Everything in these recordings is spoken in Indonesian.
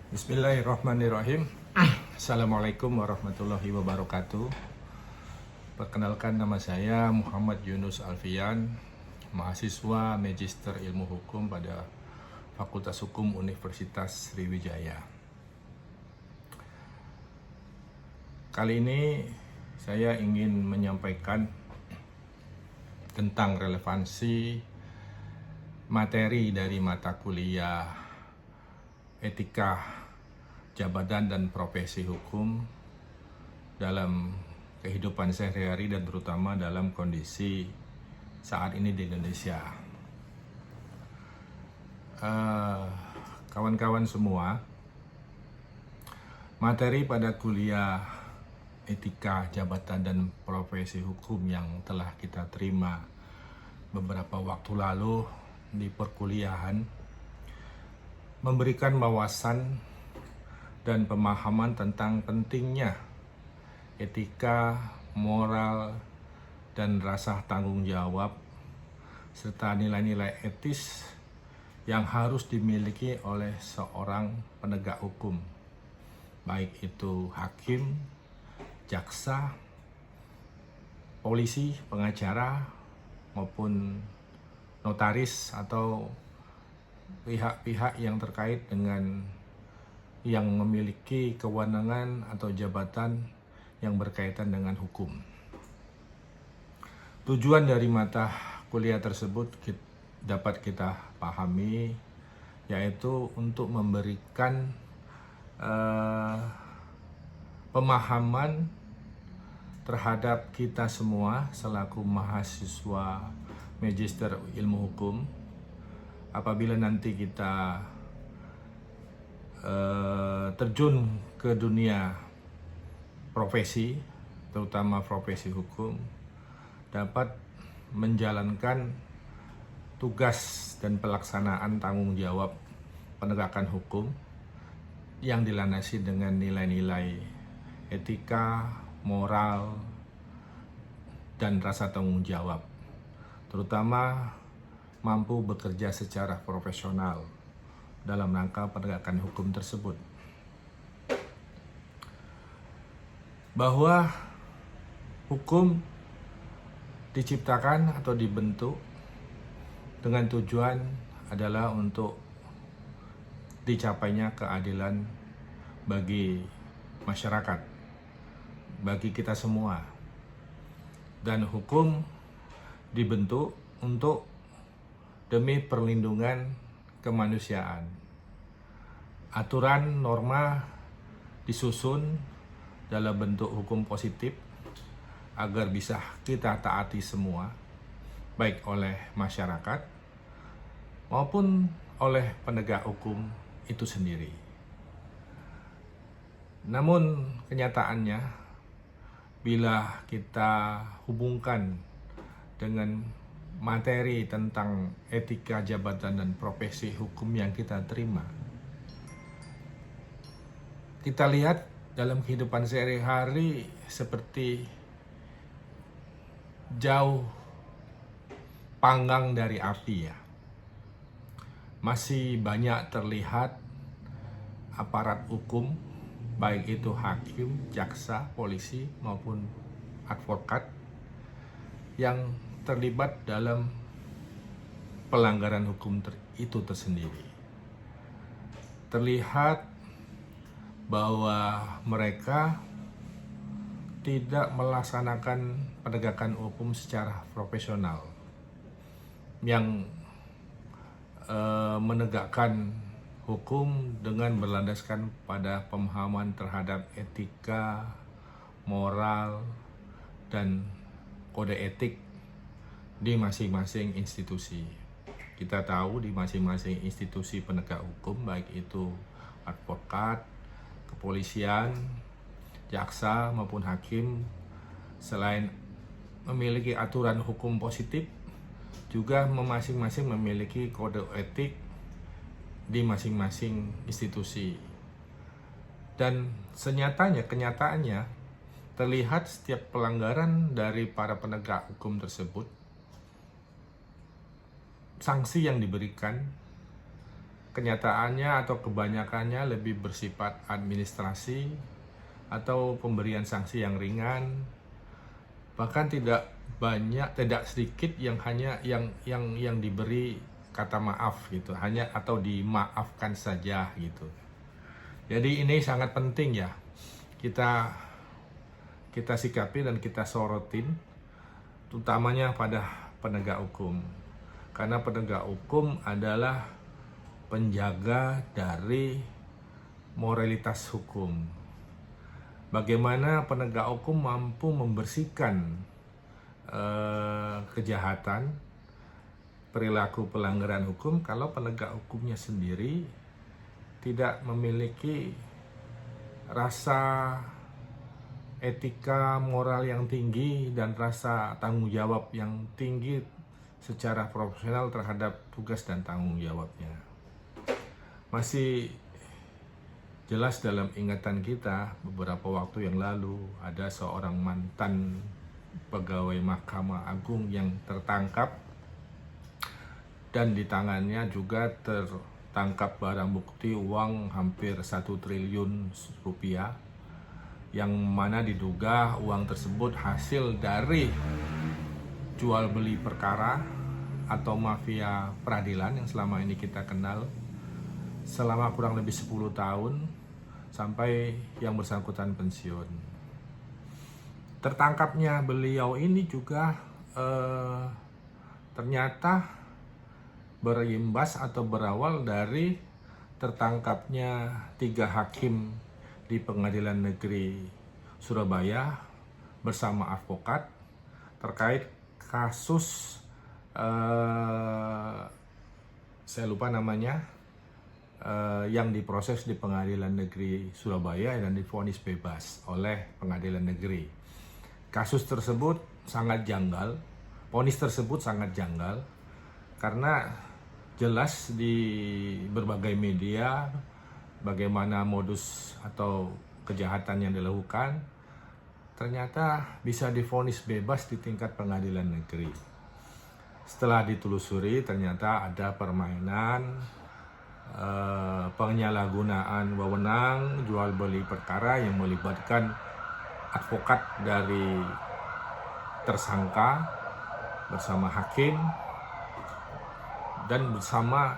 Bismillahirrahmanirrahim. Assalamualaikum warahmatullahi wabarakatuh. Perkenalkan, nama saya Muhammad Yunus Alfian, mahasiswa Magister Ilmu Hukum pada Fakultas Hukum Universitas Sriwijaya. Kali ini saya ingin menyampaikan tentang relevansi materi dari mata kuliah Etika Jabatan dan Profesi Hukum dalam kehidupan sehari-hari dan terutama dalam kondisi saat ini di Indonesia. Kawan-kawan semua, materi pada kuliah Etika Jabatan dan Profesi Hukum yang telah kita terima beberapa waktu lalu di perkuliahan memberikan wawasan dan pemahaman tentang pentingnya etika, moral, dan rasa tanggung jawab serta nilai-nilai etis yang harus dimiliki oleh seorang penegak hukum, baik itu hakim, jaksa, polisi, pengacara, maupun notaris atau pihak-pihak yang terkait dengan yang memiliki kewenangan atau jabatan yang berkaitan dengan hukum. Tujuan dari mata kuliah tersebut dapat kita pahami, yaitu untuk memberikan pemahaman terhadap kita semua selaku mahasiswa Magister Ilmu Hukum. Apabila nanti kita terjun ke dunia profesi, terutama profesi hukum, dapat menjalankan tugas dan pelaksanaan tanggung jawab penegakan hukum yang dilandasi dengan nilai-nilai etika, moral, dan rasa tanggung jawab, terutama mampu bekerja secara profesional dalam rangka penegakan hukum tersebut. Bahwa hukum diciptakan atau dibentuk dengan tujuan adalah untuk dicapainya keadilan bagi masyarakat, bagi kita semua. Dan hukum dibentuk untuk demi perlindungan kemanusiaan. Aturan norma disusun dalam bentuk hukum positif agar bisa kita taati semua, baik oleh masyarakat maupun oleh penegak hukum itu sendiri. Namun kenyataannya, bila kita hubungkan dengan materi tentang etika jabatan dan profesi hukum yang kita terima, kita lihat dalam kehidupan sehari-hari seperti jauh panggang dari api ya. Masih banyak terlihat aparat hukum, baik itu hakim, jaksa, polisi maupun advokat, yang terlibat dalam pelanggaran hukum itu tersendiri. Terlihat bahwa mereka tidak melaksanakan penegakan hukum secara profesional, yang menegakkan hukum dengan berlandaskan pada pemahaman terhadap etika, moral, dan kode etik di masing-masing institusi. Kita tahu di masing-masing institusi penegak hukum, baik itu advokat, kepolisian, jaksa maupun hakim, selain memiliki aturan hukum positif, juga masing-masing memiliki kode etik di masing-masing institusi. Dan kenyataannya terlihat setiap pelanggaran dari para penegak hukum tersebut, sanksi yang diberikan kenyataannya atau kebanyakannya lebih bersifat administrasi atau pemberian sanksi yang ringan, bahkan tidak sedikit yang hanya yang diberi kata maaf gitu, hanya atau dimaafkan saja gitu. Jadi ini sangat penting ya kita sikapi dan kita sorotin, utamanya pada penegak hukum, karena penegak hukum adalah penjaga dari moralitas hukum. Bagaimana penegak hukum mampu membersihkan kejahatan, perilaku pelanggaran hukum kalau penegak hukumnya sendiri tidak memiliki rasa etika moral yang tinggi dan rasa tanggung jawab yang tinggi secara profesional terhadap tugas dan tanggung jawabnya. Masih jelas dalam ingatan kita beberapa waktu yang lalu ada seorang mantan pegawai Mahkamah Agung yang tertangkap dan di tangannya juga tertangkap barang bukti uang hampir 1 triliun rupiah, yang mana diduga uang tersebut hasil dari jual beli perkara atau mafia peradilan yang selama ini kita kenal selama kurang lebih 10 tahun sampai yang bersangkutan pensiun. Tertangkapnya beliau ini juga ternyata berimbas atau berawal dari tertangkapnya 3 hakim di Pengadilan Negeri Surabaya bersama advokat terkait kasus saya lupa namanya, yang diproses di Pengadilan Negeri Surabaya dan divonis bebas oleh Pengadilan Negeri. Kasus tersebut sangat janggal, vonis tersebut sangat janggal karena jelas di berbagai media bagaimana modus atau kejahatan yang dilakukan, ternyata bisa divonis bebas di tingkat Pengadilan Negeri. Setelah ditelusuri ternyata ada permainan, penyalahgunaan wewenang jual beli perkara yang melibatkan advokat dari tersangka bersama hakim dan bersama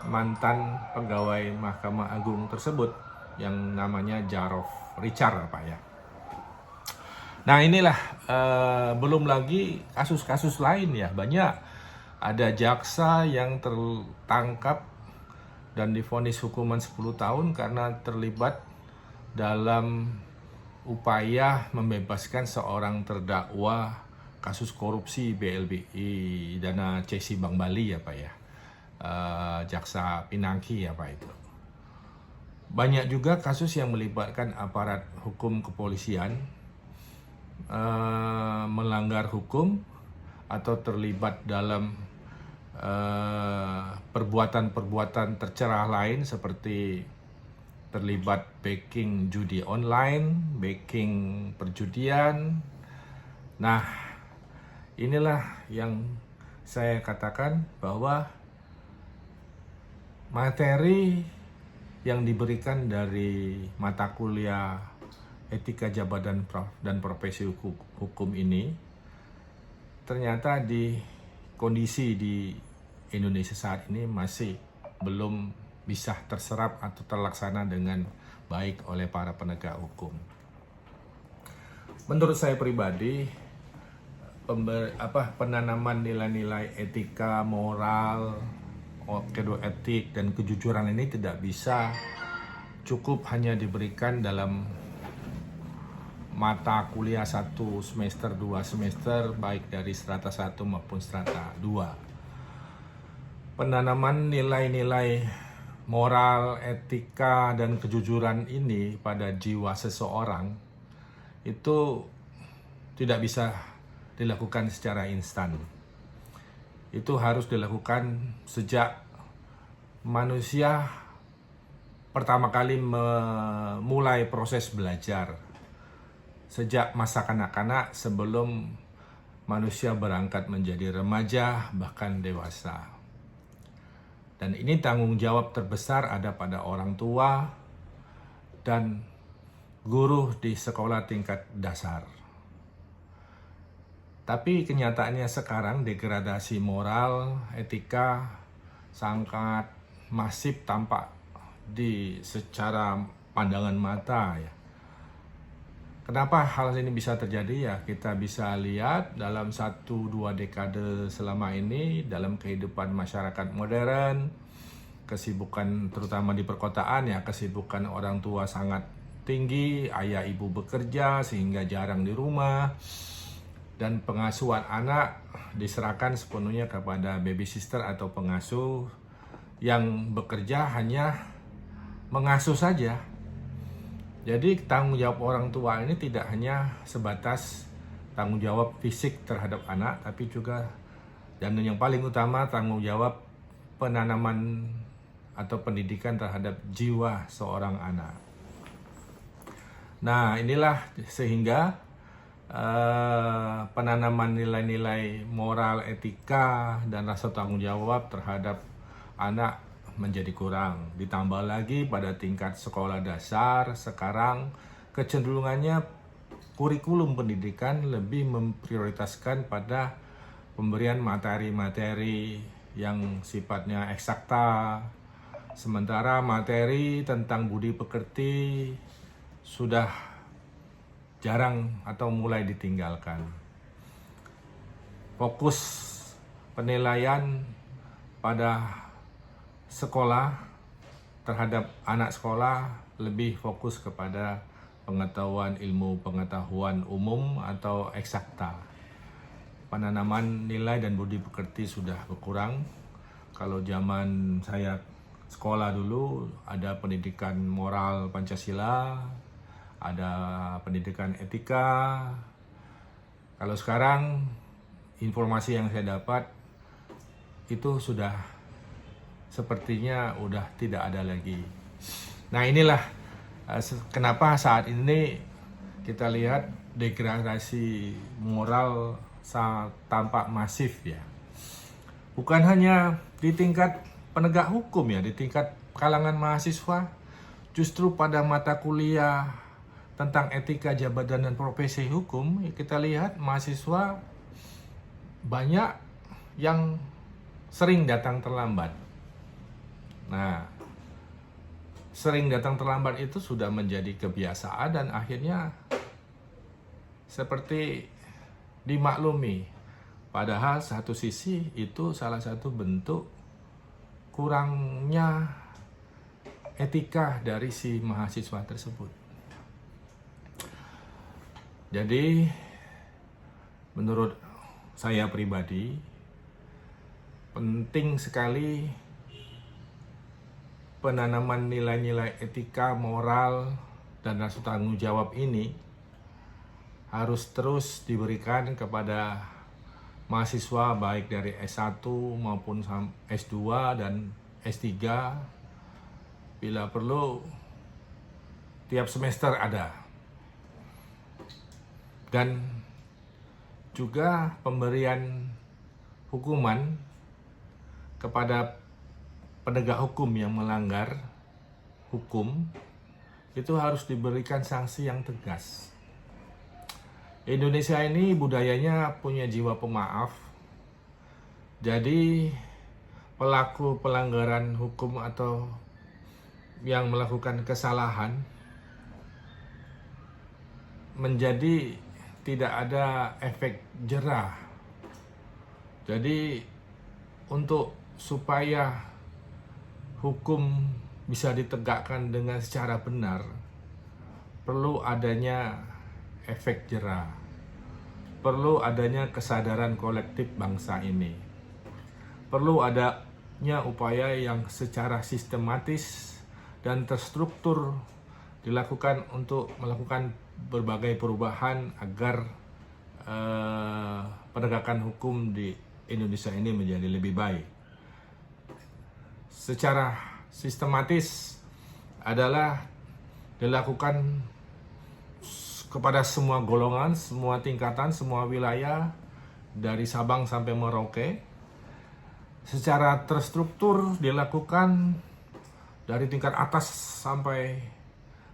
mantan pegawai Mahkamah Agung tersebut yang namanya Jarof Richard apa ya. Nah inilah belum lagi kasus-kasus lain ya, banyak. Ada jaksa yang tertangkap dan divonis hukuman 10 tahun karena terlibat dalam upaya membebaskan seorang terdakwa kasus korupsi BLBI dana CSI Bank Bali ya Pak ya, Jaksa Pinangki ya Pak itu. Banyak juga kasus yang melibatkan aparat hukum kepolisian melanggar hukum atau terlibat dalam perbuatan-perbuatan tercela lain seperti terlibat backing judi online, backing perjudian. Nah, inilah yang saya katakan bahwa materi yang diberikan dari mata kuliah etika jabatan dan profesi hukum ini ternyata di kondisi di Indonesia saat ini masih belum bisa terserap atau terlaksana dengan baik oleh para penegak hukum. Menurut saya pribadi, penanaman nilai-nilai etika, moral, kode etik dan kejujuran ini tidak bisa cukup hanya diberikan dalam mata kuliah 1 semester, 2 semester, baik dari strata 1 maupun strata 2. Penanaman nilai-nilai moral, etika, dan kejujuran ini pada jiwa seseorang itu tidak bisa dilakukan secara instan. Itu harus dilakukan sejak manusia pertama kali memulai proses belajar. Sejak masa kanak-kanak sebelum manusia berangkat menjadi remaja bahkan dewasa. Dan ini tanggung jawab terbesar ada pada orang tua dan guru di sekolah tingkat dasar. Tapi kenyataannya sekarang degradasi moral, etika sangat masif tampak di secara pandangan mata ya. Kenapa hal ini bisa terjadi ya? Kita bisa lihat dalam 1-2 dekade selama ini dalam kehidupan masyarakat modern, kesibukan terutama di perkotaan ya, kesibukan orang tua sangat tinggi, ayah ibu bekerja sehingga jarang di rumah, dan pengasuhan anak diserahkan sepenuhnya kepada baby sister atau pengasuh yang bekerja hanya mengasuh saja. Jadi tanggung jawab orang tua ini tidak hanya sebatas tanggung jawab fisik terhadap anak, tapi juga dan yang paling utama tanggung jawab penanaman atau pendidikan terhadap jiwa seorang anak. Nah, inilah sehingga penanaman nilai-nilai moral, etika, dan rasa tanggung jawab terhadap anak menjadi kurang. Ditambah lagi pada tingkat sekolah dasar, sekarang kecenderungannya kurikulum pendidikan lebih memprioritaskan pada pemberian materi-materi yang sifatnya eksakta, sementara materi tentang budi pekerti sudah jarang atau mulai ditinggalkan. Fokus penilaian pada sekolah terhadap anak sekolah lebih fokus kepada pengetahuan ilmu pengetahuan umum atau eksakta. Penanaman nilai dan budi pekerti sudah berkurang. Kalau zaman saya sekolah dulu ada pendidikan moral Pancasila, ada pendidikan etika. Kalau sekarang informasi yang saya dapat itu sudah sepertinya udah tidak ada lagi. Nah, inilah kenapa saat ini kita lihat degradasi moral tampak masif ya. Bukan hanya di tingkat penegak hukum ya, di tingkat kalangan mahasiswa, justru pada mata kuliah tentang etika jabatan dan profesi hukum, kita lihat mahasiswa banyak yang sering datang terlambat. Nah, sering datang terlambat itu sudah menjadi kebiasaan dan akhirnya seperti dimaklumi. Padahal satu sisi itu salah satu bentuk kurangnya etika dari si mahasiswa tersebut. Jadi menurut saya pribadi penting sekali penanaman nilai-nilai etika, moral, dan rasa tanggung jawab ini harus terus diberikan kepada mahasiswa baik dari S1 maupun S2 dan S3. Bila perlu tiap semester ada. Dan juga pemberian hukuman kepada penegak hukum yang melanggar hukum itu harus diberikan sanksi yang tegas. Indonesia ini budayanya punya jiwa pemaaf. Jadi pelaku pelanggaran hukum atau yang melakukan kesalahan menjadi tidak ada efek jerah. Jadi untuk supaya hukum bisa ditegakkan dengan secara benar, perlu adanya efek jerah, perlu adanya kesadaran kolektif bangsa ini, perlu adanya upaya yang secara sistematis dan terstruktur dilakukan untuk melakukan berbagai perubahan agar penegakan hukum di Indonesia ini menjadi lebih baik. Secara sistematis adalah dilakukan kepada semua golongan, semua tingkatan, semua wilayah dari Sabang sampai Merauke, secara terstruktur dilakukan dari tingkat atas sampai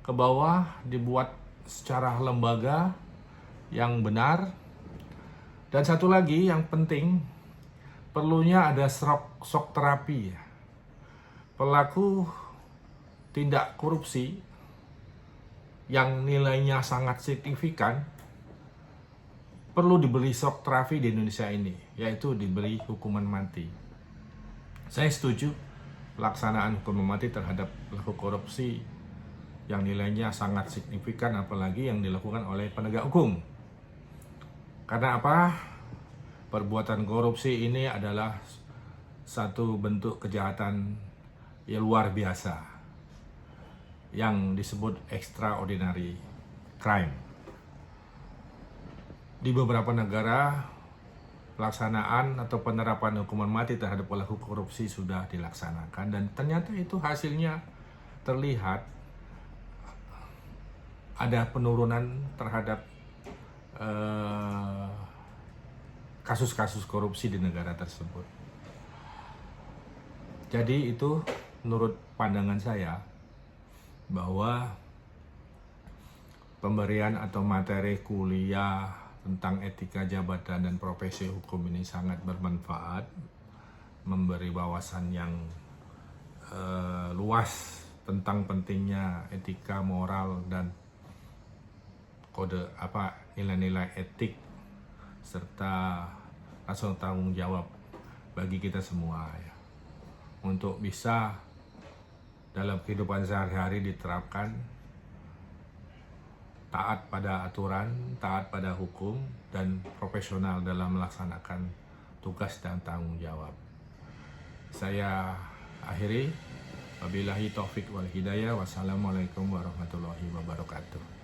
ke bawah, dibuat secara lembaga yang benar. Dan satu lagi yang penting, perlunya ada shock terapi. Pelaku tindak korupsi yang nilainya sangat signifikan perlu diberi shock terapi di Indonesia ini, yaitu diberi hukuman mati. Saya setuju pelaksanaan hukuman mati terhadap pelaku korupsi yang nilainya sangat signifikan, apalagi yang dilakukan oleh penegak hukum. Karena apa? Perbuatan korupsi ini adalah satu bentuk kejahatan yang luar biasa yang disebut extraordinary crime. Di beberapa negara, pelaksanaan atau penerapan hukuman mati terhadap pelaku korupsi sudah dilaksanakan, dan ternyata itu hasilnya terlihat ada penurunan terhadap kasus-kasus korupsi di negara tersebut. Jadi itu menurut pandangan saya bahwa pemberian atau materi kuliah tentang etika jabatan dan profesi hukum ini sangat bermanfaat, memberi wawasan yang luas tentang pentingnya etika, moral, dan nilai-nilai etik serta rasa tanggung jawab bagi kita semua ya, untuk bisa dalam kehidupan sehari-hari diterapkan, taat pada aturan, taat pada hukum, dan profesional dalam melaksanakan tugas dan tanggung jawab. Saya akhiri, wabillahi taufik wal hidayah, wassalamualaikum warahmatullahi wabarakatuh.